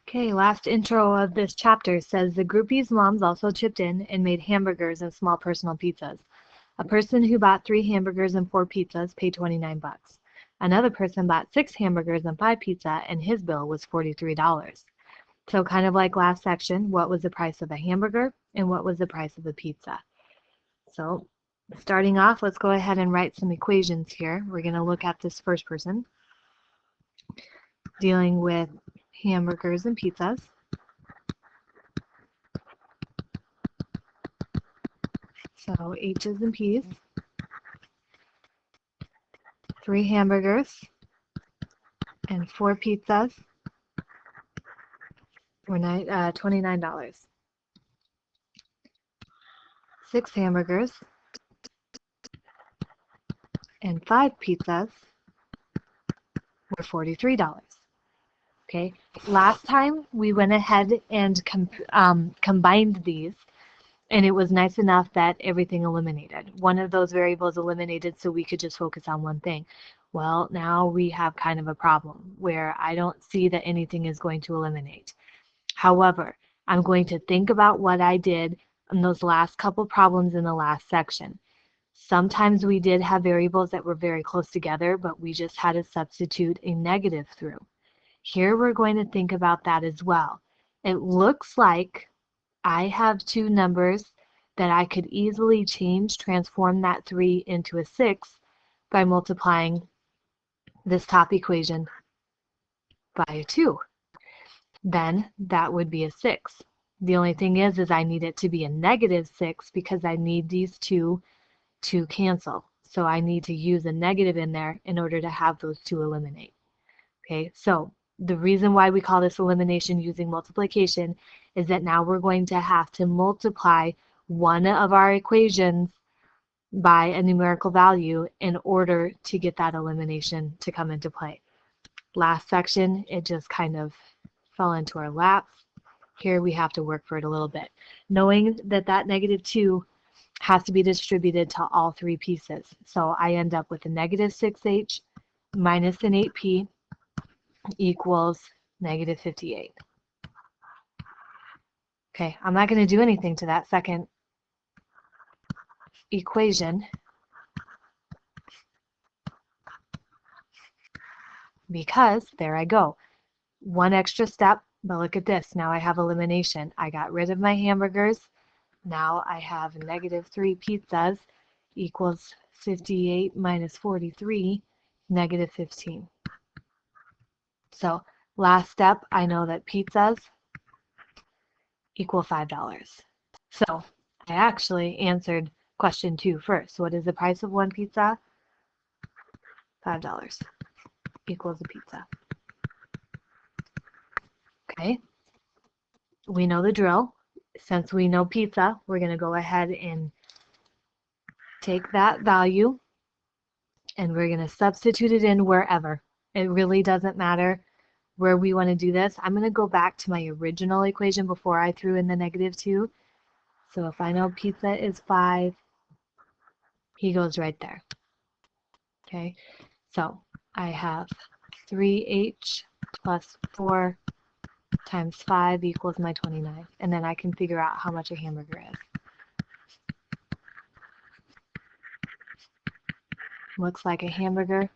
Okay, last intro of this chapter says the groupies' moms also chipped in and made hamburgers and small personal pizzas. A person who bought 3 hamburgers and 4 pizzas paid 29 bucks. Another person bought 6 hamburgers and 5 pizza and his bill was $43. So kind of like last section, what was the price of a hamburger and what was the price of a pizza? So starting off, let's go ahead and write some equations here. We're going to look at this first person dealing with hamburgers and pizzas. So H's and P's. 3 hamburgers and 4 pizzas were $29. 6 hamburgers and 5 pizzas were $43. Okay, last time we went ahead and combined these, and it was nice enough that everything eliminated. One of those variables eliminated so we could just focus on one thing. Well, now we have kind of a problem where I don't see that anything is going to eliminate. However, I'm going to think about what I did in those last couple problems in the last section. Sometimes we did have variables that were very close together, but we just had to substitute a negative through. Here we're going to think about that as well. It looks like I have 2 numbers that I could easily transform that 3 into a 6 by multiplying this top equation by a 2. Then that would be a 6. The only thing is I need it to be a negative 6 because I need these 2 to cancel. So I need to use a negative in there in order to have those 2 eliminate. Okay, so the reason why we call this elimination using multiplication is that now we're going to have to multiply one of our equations by a numerical value in order to get that elimination to come into play. Last section, it just kind of fell into our laps. Here we have to work for it a little bit. Knowing that that negative 2 has to be distributed to all 3 pieces. So I end up with a negative 6H minus an 8P equals negative 58. Okay, I'm not going to do anything to that second equation because there I go. One extra step, but look at this. Now I have elimination. I got rid of my hamburgers. Now I have negative 3 pizzas equals 58 minus 43, negative 15. So last step, I know that pizzas equal $5. So I actually answered question 2 first. What is the price of one pizza? $5 equals a pizza. Okay, we know the drill. Since we know pizza, we're going to go ahead and take that value and we're going to substitute it in wherever. It really doesn't matter where we want to do this. I'm going to go back to my original equation before I threw in the negative 2. So if I know pizza is 5, he goes right there. Okay, so I have 3H plus 4 times 5 equals my 29. And then I can figure out how much a hamburger is. Looks like a hamburger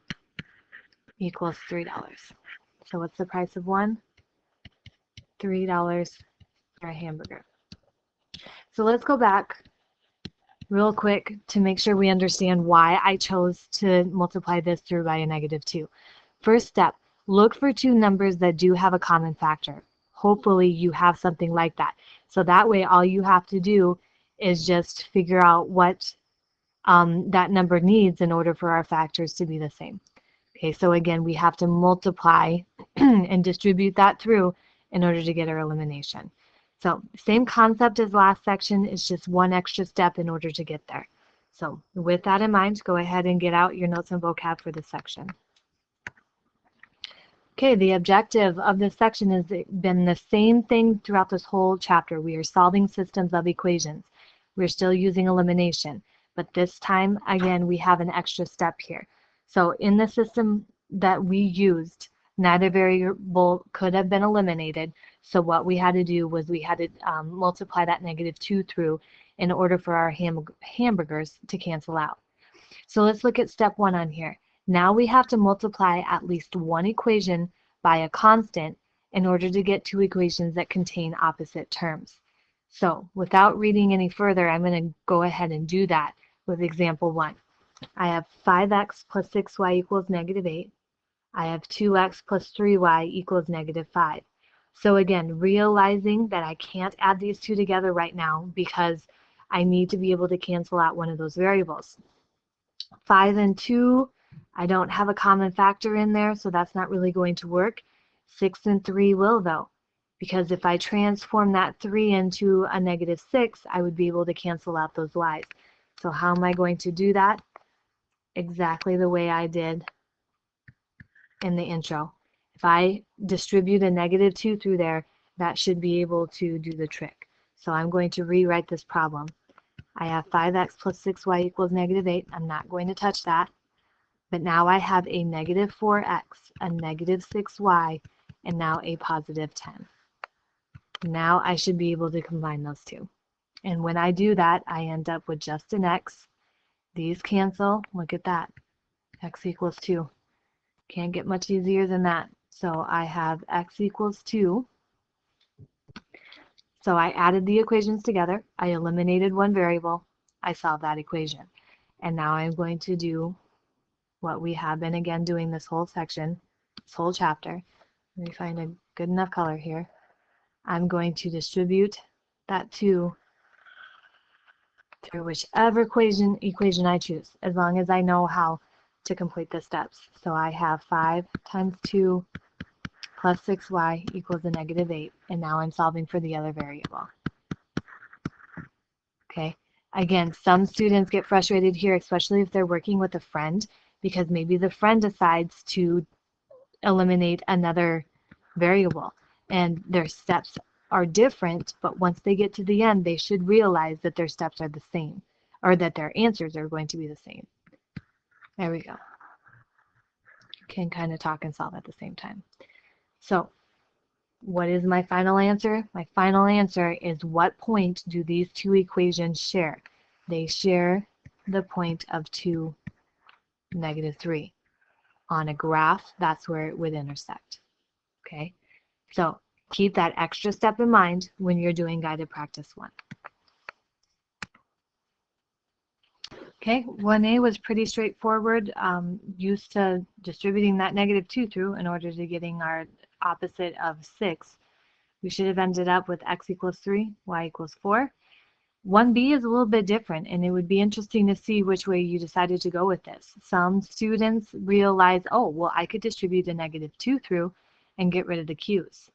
equals $3. So what's the price of one? $3 for a hamburger. So let's go back real quick to make sure we understand why I chose to multiply this through by a negative 2. First step, look for 2 numbers that do have a common factor. Hopefully you have something like that. So that way all you have to do is just figure out what that number needs in order for our factors to be the same. Okay, so again, we have to multiply and distribute that through in order to get our elimination. So same concept as last section, it's just one extra step in order to get there. So with that in mind, go ahead and get out your notes and vocab for this section. Okay, the objective of this section has been the same thing throughout this whole chapter. We are solving systems of equations. We're still using elimination, but this time, again, we have an extra step here. So in the system that we used, Neither variable could have been eliminated, so what we had to do was we had to multiply that -2 through in order for our hamburgers to cancel out. So let's look at step 1 on here. Now we have to multiply at least one equation by a constant in order to get two equations that contain opposite terms. So without reading any further, I'm going to go ahead and do that with example 1. I have 5x plus 6y equals -8. I have 2x plus 3y equals -5. So again, realizing that I can't add these two together right now because I need to be able to cancel out one of those variables. 5 and 2, I don't have a common factor in there, so that's not really going to work. 6 and 3 will though, because if I transform that 3 into a -6, I would be able to cancel out those y's. So how am I going to do that? Exactly the way I did in the intro. If I distribute a -2 through there, that should be able to do the trick. So I'm going to rewrite this problem. I have 5x plus 6y equals -8. I'm not going to touch that. But now I have a -4x, a -6y, and now a +10. Now I should be able to combine those two. And when I do that, I end up with just an x. These cancel. Look at that. X equals 2. Can't get much easier than that. So I have x equals 2. So I added the equations together. I eliminated one variable. I solved that equation. And now I'm going to do what we have been again doing this whole section, this whole chapter. Let me find a good enough color here. I'm going to distribute that 2 through whichever equation I choose, as long as I know how to complete the steps. So I have 5 times 2 plus 6y equals a -8, and now I'm solving for the other variable. Okay, again, some students get frustrated here, especially if they're working with a friend, because maybe the friend decides to eliminate another variable and their steps are different, but once they get to the end, they should realize that their steps are the same, or that their answers are going to be the same. There we go. Can kind of talk and solve at the same time. So what is my final answer? My final answer is, what point do these two equations share? They share the point of 2, -3. On a graph, that's where it would intersect. Okay, so keep that extra step in mind when you're doing guided practice 1. Okay, 1A was pretty straightforward. Used to distributing that -2 through in order to getting our opposite of 6. We should have ended up with x equals 3, y equals 4. 1B is a little bit different, and it would be interesting to see which way you decided to go with this. Some students realize, oh, well, I could distribute a -2 through and get rid of the q's.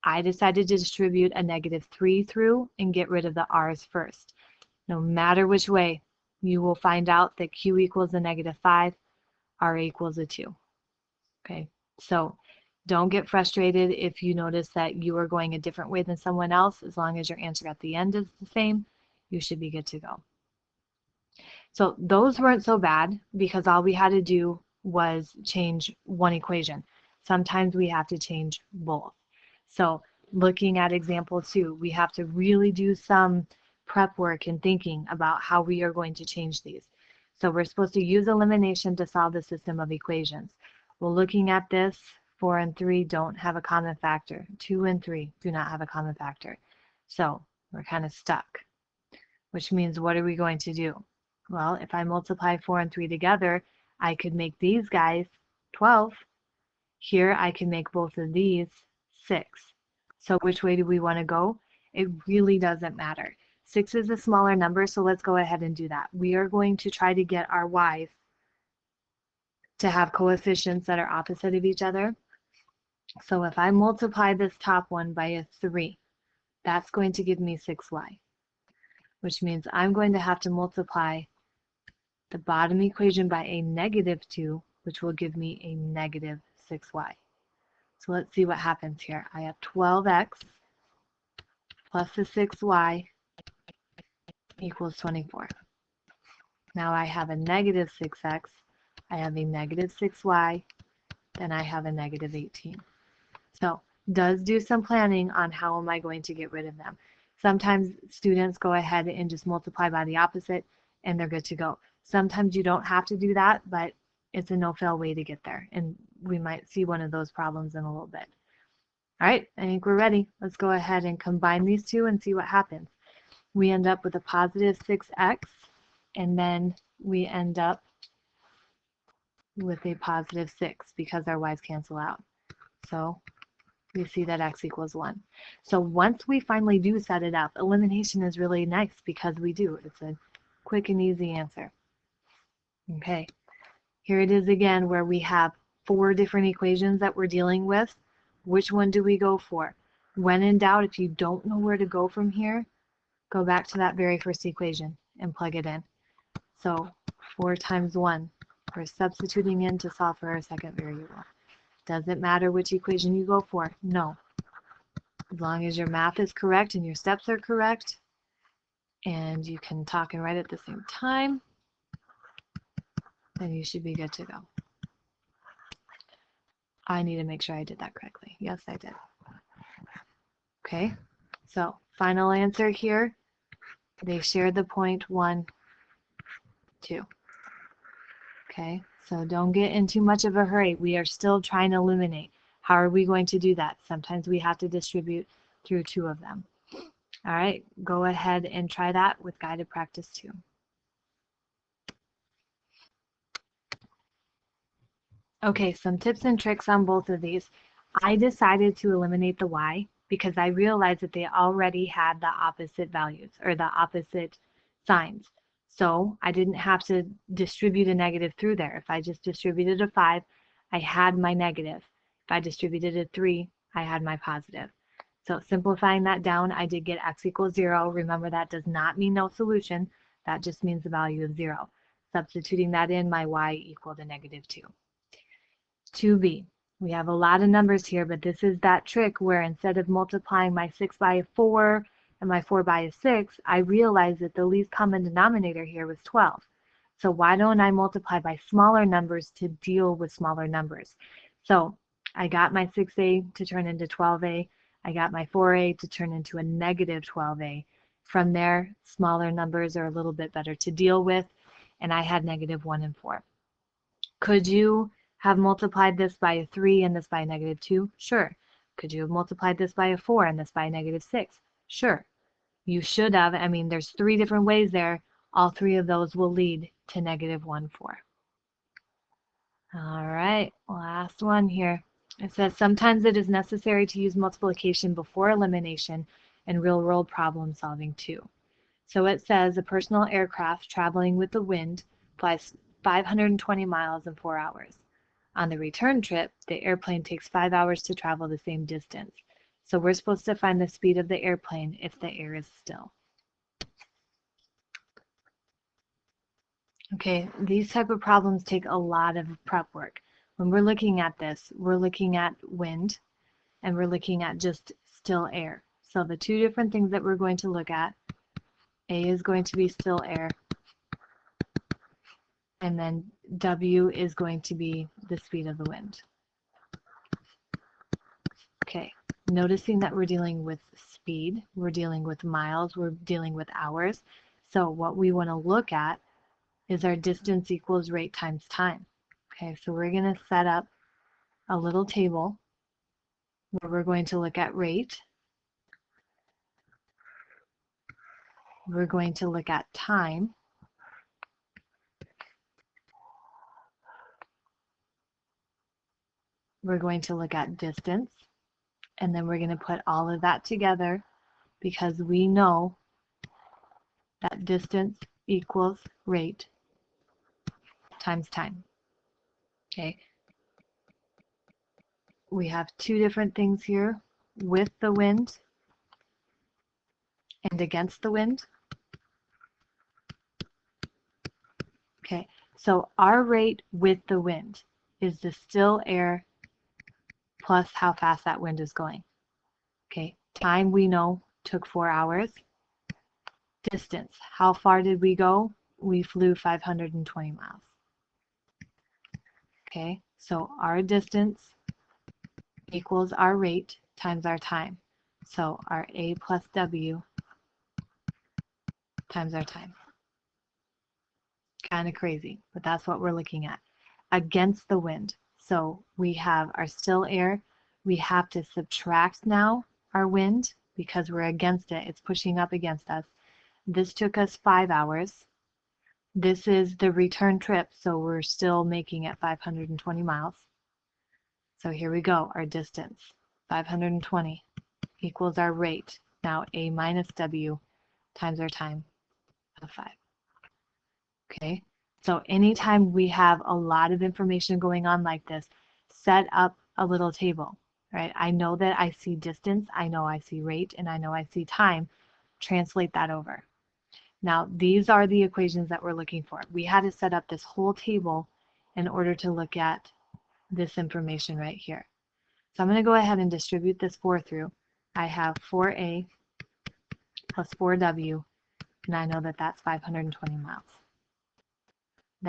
I decided to distribute a -3 through and get rid of the r's first. No matter which way, you will find out that q equals a -5, r equals a 2. Okay, so don't get frustrated if you notice that you are going a different way than someone else. As long as your answer at the end is the same, you should be good to go. So those weren't so bad because all we had to do was change one equation. Sometimes we have to change both. So looking at example 2, we have to really do some prep work and thinking about how we are going to change these. So we're supposed to use elimination to solve the system of equations. Well, looking at this, 4 and 3 don't have a common factor. 2 and 3 do not have a common factor. So we're kind of stuck, which means what are we going to do? Well, if I multiply 4 and 3 together, I could make these guys 12. Here I can make both of these 6. So which way do we want to go? It really doesn't matter. 6 is a smaller number, so let's go ahead and do that. We are going to try to get our y's to have coefficients that are opposite of each other. So if I multiply this top one by a 3, that's going to give me 6y, which means I'm going to have to multiply the bottom equation by a -2, which will give me a -6y. So let's see what happens here. I have 12x plus the 6y equals 24. Now I have a -6x, I have a -6y, then I have a negative 18. So does do some planning on how am I going to get rid of them. Sometimes students go ahead and just multiply by the opposite and they're good to go. Sometimes you don't have to do that, but it's a no-fail way to get there. And we might see one of those problems in a little bit. All right, I think we're ready. Let's go ahead and combine these two and see what happens. We end up with a positive 6x, and then we end up with a positive 6 because our y's cancel out. So we see that x equals 1. So once we finally do set it up, elimination is really nice because we do. It's a quick and easy answer. Okay, here it is again where we have 4 different equations that we're dealing with. Which one do we go for? When in doubt, if you don't know where to go from here, go back to that very first equation and plug it in. So 4 times 1, we're substituting in to solve for our second variable. Doesn't matter which equation you go for. No. As long as your math is correct and your steps are correct, and you can talk and write at the same time, then you should be good to go. I need to make sure I did that correctly. Yes, I did. Okay, so final answer here. They share the point 1, 2. Okay, so don't get in too much of a hurry. We are still trying to eliminate. How are we going to do that? Sometimes we have to distribute through 2 of them. All right, go ahead and try that with guided practice 2. Okay, some tips and tricks on both of these. I decided to eliminate the y because I realized that they already had the opposite values or the opposite signs. So I didn't have to distribute a negative through there. If I just distributed a 5, I had my negative. If I distributed a 3, I had my positive. So simplifying that down, I did get x equals 0. Remember, that does not mean no solution. That just means the value of 0. Substituting that in, my y equaled a negative 2. 2b. We have a lot of numbers here, but this is that trick where instead of multiplying my 6 by a 4 and my 4 by a 6, I realized that the least common denominator here was 12. So why don't I multiply by smaller numbers to deal with smaller numbers? So I got my 6a to turn into 12a. I got my 4a to turn into a negative 12a. From there, smaller numbers are a little bit better to deal with, and I had negative 1 and 4. Could you have multiplied this by a 3 and this by a negative 2? Sure. Could you have multiplied this by a 4 and this by a negative 6? Sure. You should have. I mean, there's 3 different ways there. All 3 of those will lead to negative 1, 4. All right, last one here. It says sometimes it is necessary to use multiplication before elimination in real-world problem solving too. So it says a personal aircraft traveling with the wind flies 520 miles in 4 hours. On the return trip, the airplane takes 5 hours to travel the same distance. So we're supposed to find the speed of the airplane if the air is still. Okay, these type of problems take a lot of prep work. When we're looking at this, we're looking at wind and we're looking at just still air. So the 2 different things that we're going to look at, A is going to be still air, and then W is going to be the speed of the wind. Okay, noticing that we're dealing with speed, we're dealing with miles, we're dealing with hours. So what we want to look at is our distance equals rate times time. Okay, so we're going to set up a little table where we're going to look at rate. We're going to look at time. We're going to look at distance. And then we're going to put all of that together because we know that distance equals rate times time. Okay. We have 2 different things here, with the wind and against the wind. Okay, so our rate with the wind is the still air plus how fast that wind is going. Okay, time we know took 4 hours. Distance, how far did we go? We flew 520 miles. Okay, So our distance equals our rate times our time. So our A plus W times our time. Kind of crazy, but that's what we're looking at. Against the wind. So we have our still air. We have to subtract now our wind because we're against it. It's pushing up against us. This took us 5 hours. This is the return trip, so we're still making it 520 miles. So here we go, our distance, 520 equals our rate. Now A minus W times our time of 5. Okay, so anytime we have a lot of information going on like this, set up a little table, right? I know that I see distance, I know I see rate, and I know I see time. Translate that over. Now, these are the equations that we're looking for. We had to set up this whole table in order to look at this information right here. So I'm going to go ahead and distribute this 4 through. I have 4A plus 4W, and I know that that's 520 miles.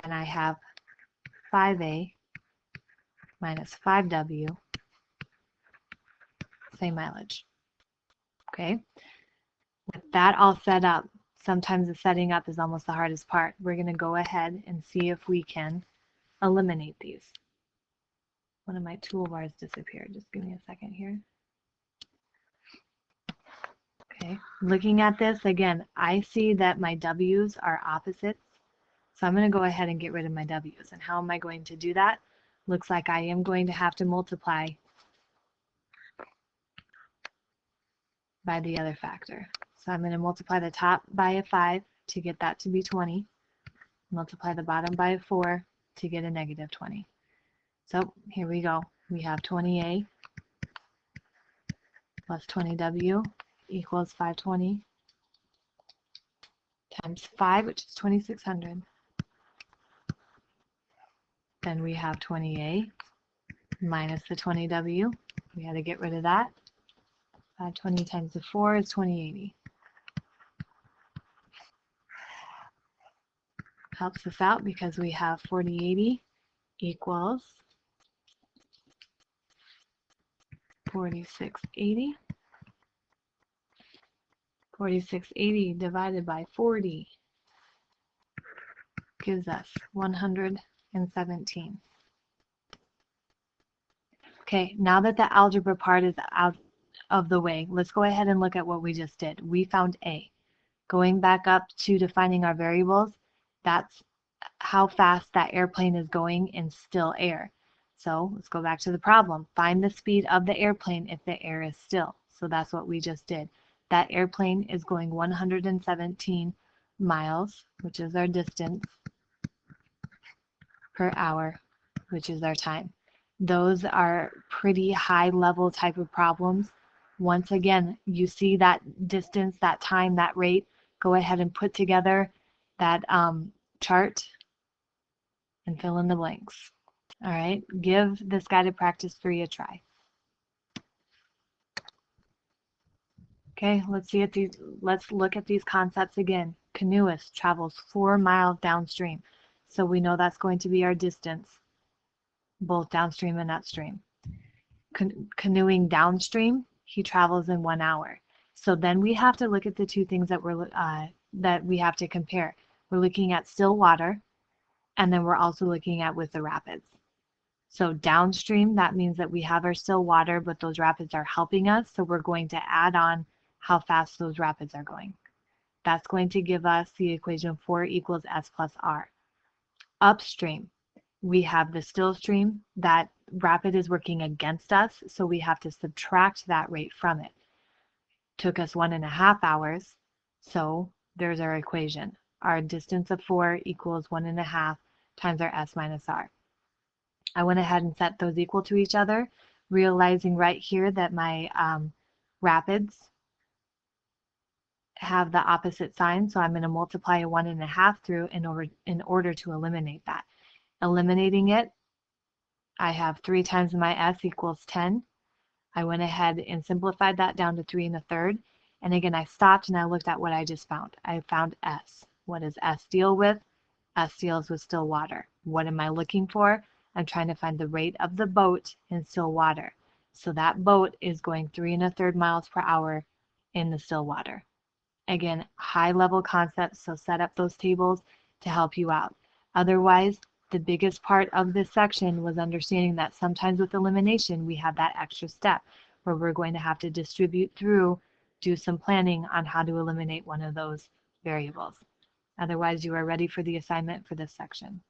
Then I have 5A minus 5W, same mileage. Okay, with that all set up, sometimes the setting up is almost the hardest part. We're going to go ahead and see if we can eliminate these. One of my toolbars disappeared. Just give me a second here. Okay, looking at this again, I see that my W's are opposites. So I'm going to go ahead and get rid of my W's. And how am I going to do that? Looks like I am going to have to multiply by the other factor. So I'm going to multiply the top by a 5 to get that to be 20. Multiply the bottom by a 4 to get a negative 20. So here we go. We have 20A plus 20W equals 520 times 5, which is 2,600. Then we have 20A minus the 20W. We had to get rid of that. 520 times the 4 is 2080. Helps us out because we have 4080 equals 4680. 4680 divided by 40 gives us 117. Okay, now that the algebra part is out of the way, let's go ahead and look at what we just did. We found A. Going back up to defining our variables, that's how fast that airplane is going in still air. So let's go back to the problem. Find the speed of the airplane if the air is still. So that's what we just did. That airplane is going 117 miles, which is our distance, per hour, which is our time. Those are pretty high level type of problems. Once again, you see that distance, that time, that rate, go ahead and put together that chart and fill in the blanks. All right, give this guided practice 3 a try. Okay, let's look at these concepts again. Canoeist travels 4 miles downstream. So we know that's going to be our distance, both downstream and upstream. Canoeing downstream, he travels in 1 hour. So then we have to look at the two things that we have to compare. We're looking at still water, and then we're also looking at with the rapids. So downstream, that means that we have our still water, but those rapids are helping us. So we're going to add on how fast those rapids are going. That's going to give us the equation 4 equals S plus R. Upstream, we have the still stream. That rapid is working against us, so we have to subtract that rate from it. Took us 1.5 hours, so there's our equation. Our distance of 4 equals 1.5 times our S minus R. I went ahead and set those equal to each other, realizing right here that my rapids have the opposite sign, so I'm going to multiply a 1.5 through in order to eliminate that. Eliminating it, I have 3 times my S equals 10. I went ahead and simplified that down to 3 1/3. And again, I stopped and I looked at what I just found. I found S. What does S deal with? S deals with still water. What am I looking for? I'm trying to find the rate of the boat in still water. So that boat is going 3 1/3 miles per hour in the still water. Again, high level concepts, so set up those tables to help you out. Otherwise, the biggest part of this section was understanding that sometimes with elimination, we have that extra step where we're going to have to distribute through, do some planning on how to eliminate one of those variables. Otherwise, you are ready for the assignment for this section.